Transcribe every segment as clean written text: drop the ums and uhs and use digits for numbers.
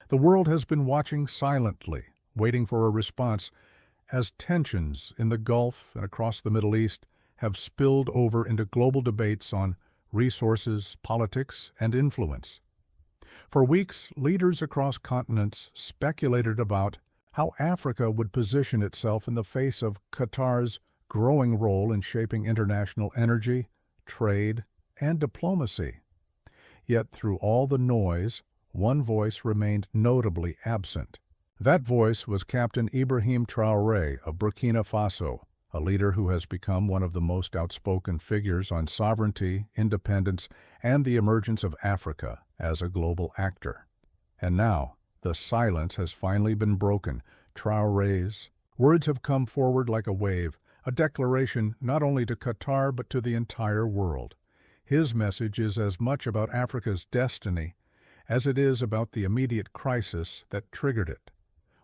The world has been watching silently, waiting for a response, as tensions in the Gulf and across the Middle East have spilled over into global debates on resources, politics, and influence. For weeks, leaders across continents speculated about how Africa would position itself in the face of Qatar's growing role in shaping international energy, trade, and diplomacy. Yet through all the noise, one voice remained notably absent. That voice was Captain Ibrahim Traoré of Burkina Faso, a leader who has become one of the most outspoken figures on sovereignty, independence, and the emergence of Africa as a global actor. And now, the silence has finally been broken. Traoré's words have come forward like a wave, a declaration not only to Qatar but to the entire world. His message is as much about Africa's destiny as it is about the immediate crisis that triggered it.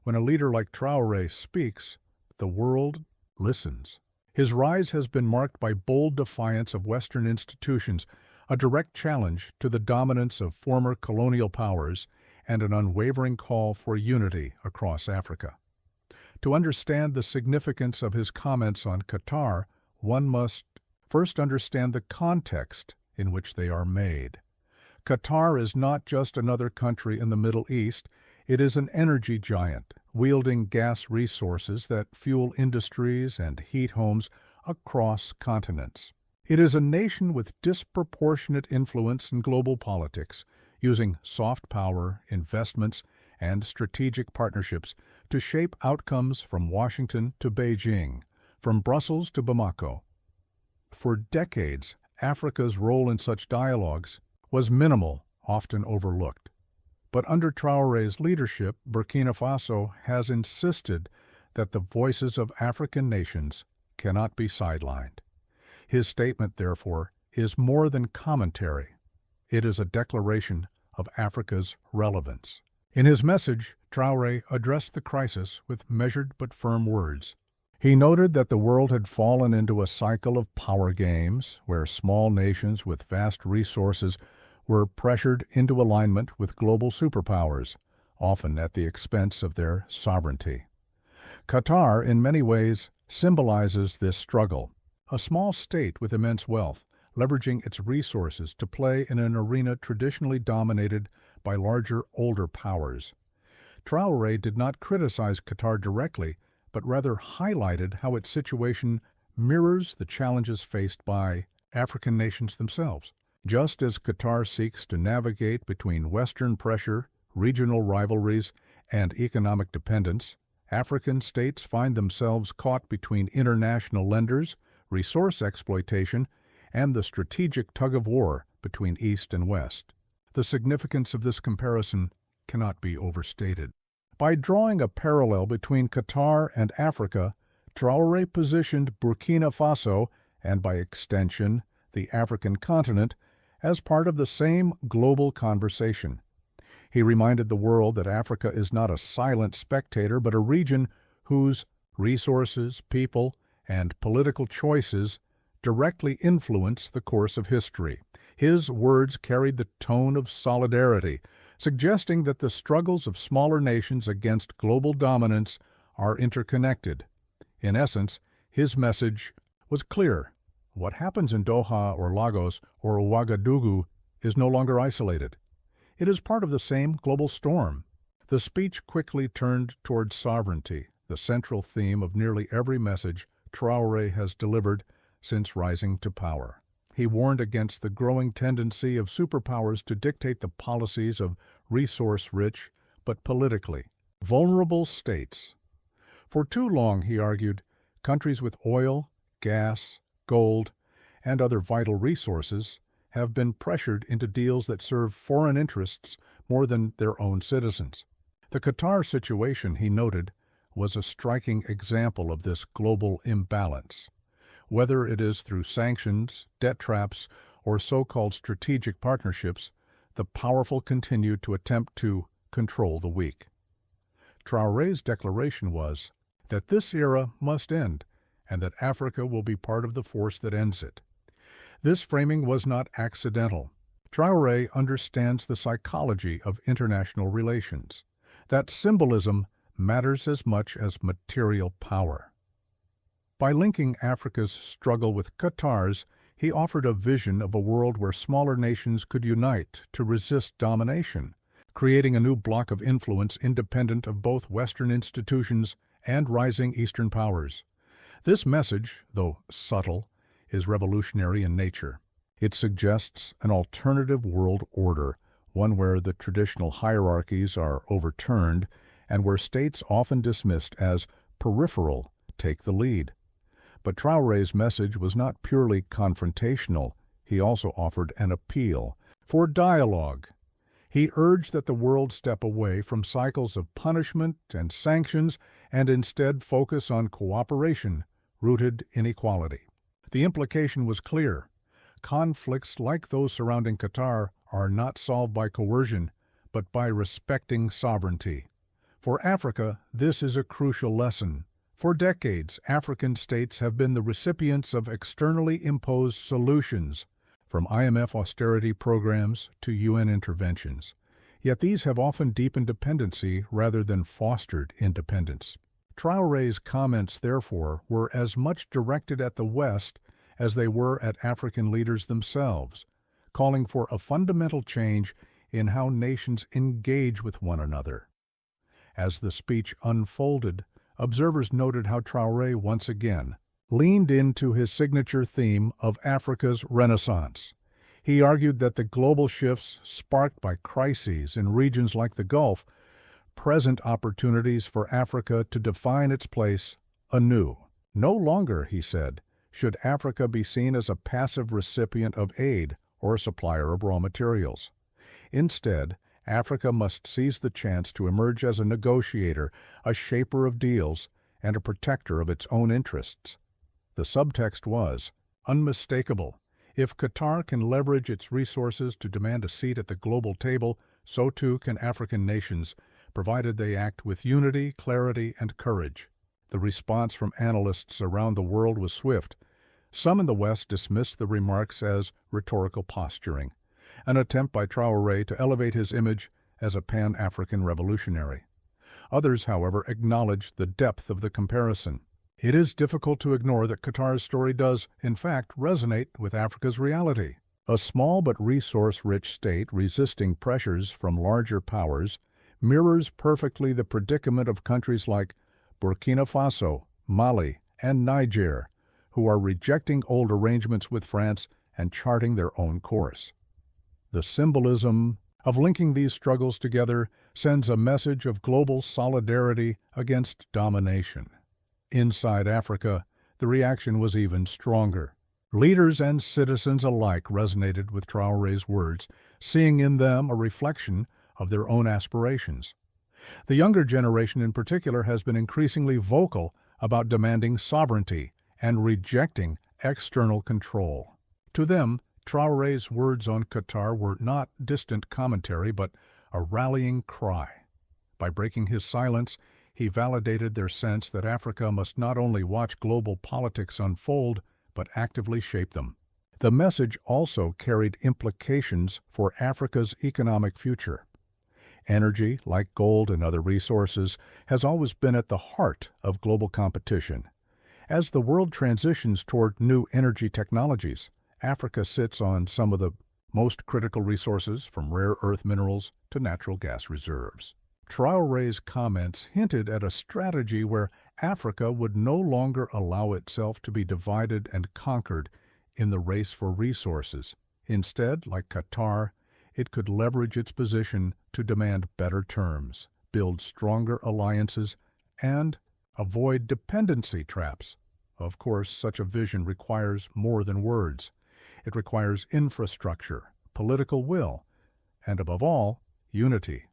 When a leader like Traoré speaks, the world listens. His rise has been marked by bold defiance of Western institutions, a direct challenge to the dominance of former colonial powers, and an unwavering call for unity across Africa. To understand the significance of his comments on Qatar, one must first understand the context in which they are made. Qatar is not just another country in the Middle East, it is an energy giant, wielding gas resources that fuel industries and heat homes across continents. It is a nation with disproportionate influence in global politics, using soft power, investments, and strategic partnerships to shape outcomes from Washington to Beijing, from Brussels to Bamako. For decades, Africa's role in such dialogues was minimal, often overlooked. But under Traoré's leadership, Burkina Faso has insisted that the voices of African nations cannot be sidelined. His statement, therefore, is more than commentary. It is a declaration of Africa's relevance. In his message, Traoré addressed the crisis with measured but firm words. He noted that the world had fallen into a cycle of power games, where small nations with vast resources were pressured into alignment with global superpowers, often at the expense of their sovereignty. Qatar, in many ways, symbolizes this struggle. A small state with immense wealth, leveraging its resources to play in an arena traditionally dominated by larger, older powers. Traoré did not criticize Qatar directly, but rather highlighted how its situation mirrors the challenges faced by African nations themselves. Just as Qatar seeks to navigate between Western pressure, regional rivalries, and economic dependence, African states find themselves caught between international lenders, resource exploitation, and the strategic tug-of-war between East and West. The significance of this comparison cannot be overstated. By drawing a parallel between Qatar and Africa, Traoré positioned Burkina Faso, and by extension, the African continent, as part of the same global conversation. He reminded the world that Africa is not a silent spectator, but a region whose resources, people, and political choices directly influence the course of history. His words carried the tone of solidarity, suggesting that the struggles of smaller nations against global dominance are interconnected. In essence, his message was clear. What happens in Doha or Lagos or Ouagadougou is no longer isolated. It is part of the same global storm. The speech quickly turned towards sovereignty, the central theme of nearly every message Traoré has delivered since rising to power. He warned against the growing tendency of superpowers to dictate the policies of resource-rich, but politically vulnerable states. For too long, he argued, countries with oil, gas, gold, and other vital resources have been pressured into deals that serve foreign interests more than their own citizens. The Qatar situation, he noted, was a striking example of this global imbalance. Whether it is through sanctions, debt traps, or so-called strategic partnerships, the powerful continue to attempt to control the weak. Traoré's declaration was that this era must end, and that Africa will be part of the force that ends it. This framing was not accidental. Traoré understands the psychology of international relations. that symbolism matters as much as material power. By linking Africa's struggle with Qatar's, he offered a vision of a world where smaller nations could unite to resist domination, creating a new bloc of influence independent of both Western institutions and rising Eastern powers. This message, though subtle, is revolutionary in nature. It suggests an alternative world order, one where the traditional hierarchies are overturned and where states often dismissed as peripheral take the lead. But Traoré's message was not purely confrontational. He also offered an appeal for dialogue. He urged that the world step away from cycles of punishment and sanctions and instead focus on cooperation rooted in equality. The implication was clear. Conflicts like those surrounding Qatar are not solved by coercion, but by respecting sovereignty. For Africa, this is a crucial lesson. For decades, African states have been the recipients of externally imposed solutions, from IMF austerity programs to UN interventions. Yet these have often deepened dependency rather than fostered independence. Traoré's comments, therefore, were as much directed at the West as they were at African leaders themselves, calling for a fundamental change in how nations engage with one another. As the speech unfolded, observers noted how Traoré once again leaned into his signature theme of Africa's Renaissance. He argued that the global shifts sparked by crises in regions like the Gulf present opportunities for Africa to define its place anew. No longer, he said, should Africa be seen as a passive recipient of aid or a supplier of raw materials. Instead, Africa must seize the chance to emerge as a negotiator, a shaper of deals, and a protector of its own interests. The subtext was unmistakable. If Qatar can leverage its resources to demand a seat at the global table, so too can African nations, provided they act with unity, clarity, and courage. The response from analysts around the world was swift. Some in the West dismissed the remarks as rhetorical posturing, an attempt by Traoré to elevate his image as a Pan-African revolutionary. Others, however, acknowledged the depth of the comparison. It is difficult to ignore that Qatar's story does, in fact, resonate with Africa's reality. A small but resource-rich state resisting pressures from larger powers mirrors perfectly the predicament of countries like Burkina Faso, Mali, and Niger, who are rejecting old arrangements with France and charting their own course. The symbolism of linking these struggles together sends a message of global solidarity against domination. Inside Africa, the reaction was even stronger. Leaders and citizens alike resonated with Traoré's words, seeing in them a reflection of their own aspirations. The younger generation in particular has been increasingly vocal about demanding sovereignty and rejecting external control. To them, Traoré's words on Qatar were not distant commentary, but a rallying cry. By breaking his silence, he validated their sense that Africa must not only watch global politics unfold, but actively shape them. The message also carried implications for Africa's economic future. Energy, like gold and other resources, has always been at the heart of global competition. As the world transitions toward new energy technologies, Africa sits on some of the most critical resources, from rare earth minerals to natural gas reserves. Traoré's comments hinted at a strategy where Africa would no longer allow itself to be divided and conquered in the race for resources. Instead, like Qatar, it could leverage its position to demand better terms, build stronger alliances, and avoid dependency traps. Of course, such a vision requires more than words. It requires infrastructure, political will, and above all, unity.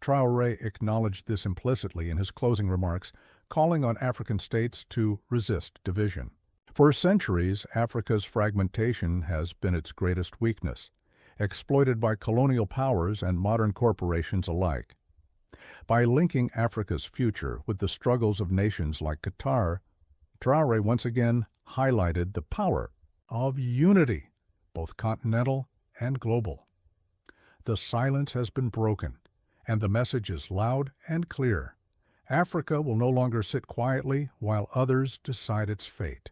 Traoré acknowledged this implicitly in his closing remarks, calling on African states to resist division. For centuries, Africa's fragmentation has been its greatest weakness, exploited by colonial powers and modern corporations alike. By linking Africa's future with the struggles of nations like Qatar, Traoré once again highlighted the power of unity, both continental and global. The silence has been broken, and the message is loud and clear. Africa will no longer sit quietly while others decide its fate.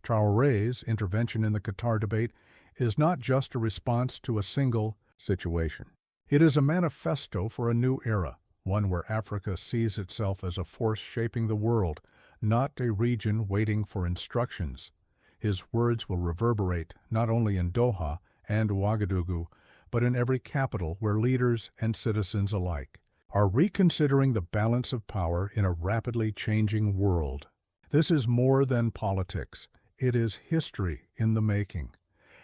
Traoré's intervention in the Qatar debate is not just a response to a single situation. It is a manifesto for a new era, one where Africa sees itself as a force shaping the world, not a region waiting for instructions. His words will reverberate not only in Doha and Ouagadougou, but in every capital where leaders and citizens alike are reconsidering the balance of power in a rapidly changing world. This is more than politics. It is history in the making.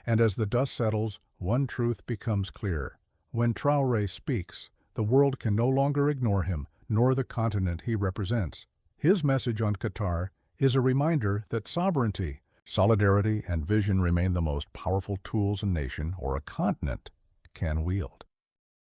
And as the dust settles, one truth becomes clear. When Traoré speaks, the world can no longer ignore him, nor the continent he represents. His message on Qatar is a reminder that sovereignty, solidarity, and vision remain the most powerful tools a nation or a continent can wield.